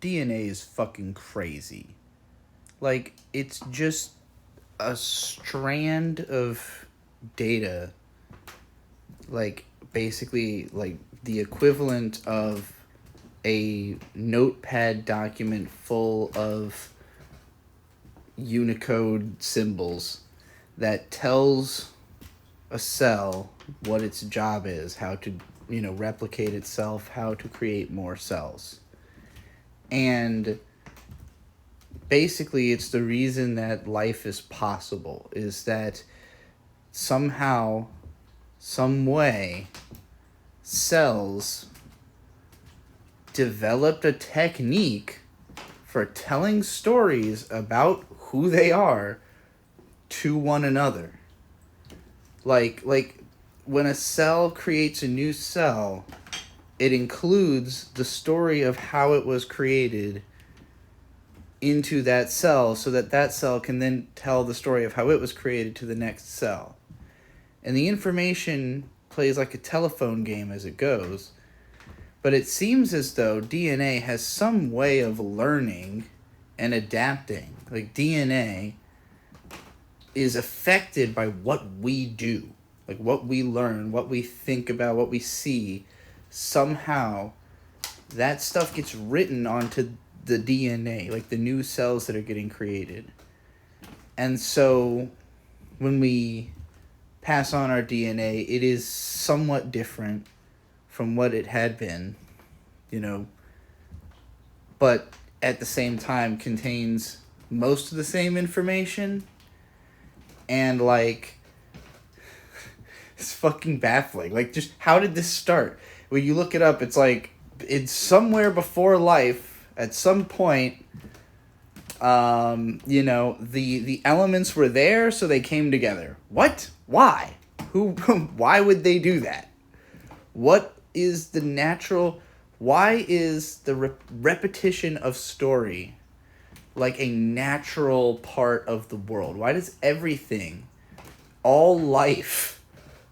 DNA is fucking crazy. Like, it's just a strand of data, like, basically, like, the equivalent of a notepad document full of Unicode symbols that tells a cell what its job is, how to, replicate itself, how to create more cells. And basically, it's the reason that life is possible, is that somehow, some way, cells developed a technique for telling stories about who they are to one another. Like when a cell creates a new cell, it includes the story of how it was created into that cell, so that that cell can then tell the story of how it was created to the next cell. And the information plays like a telephone game as it goes, but it seems as though DNA has some way of learning and adapting. Like, DNA is affected by what we do, like what we learn, what we think about, what we see. Somehow that stuff gets written onto the DNA, like the new cells that are getting created. And so when we pass on our DNA, it is somewhat different from what it had been, but at the same time contains most of the same information. And, like, it's fucking baffling. Like, just how did this start? When you look it up, it's like, it's somewhere before life, at some point, the elements were there, so they came together. What? Why? Why would they do that? What is the natural... Why is the repetition of story like a natural part of the world? Why does everything, all life,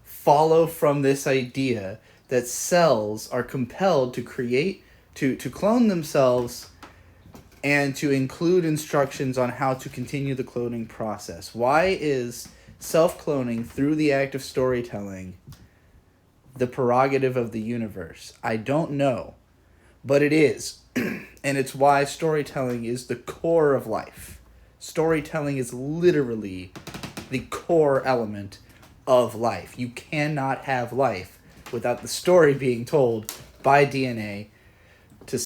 follow from this idea that cells are compelled to create, to clone themselves, and to include instructions on how to continue the cloning process? Why is self-cloning through the act of storytelling the prerogative of the universe? I don't know, but it is. And it's why storytelling is the core of life. Storytelling is literally the core element of life. You cannot have life without the story being told by DNA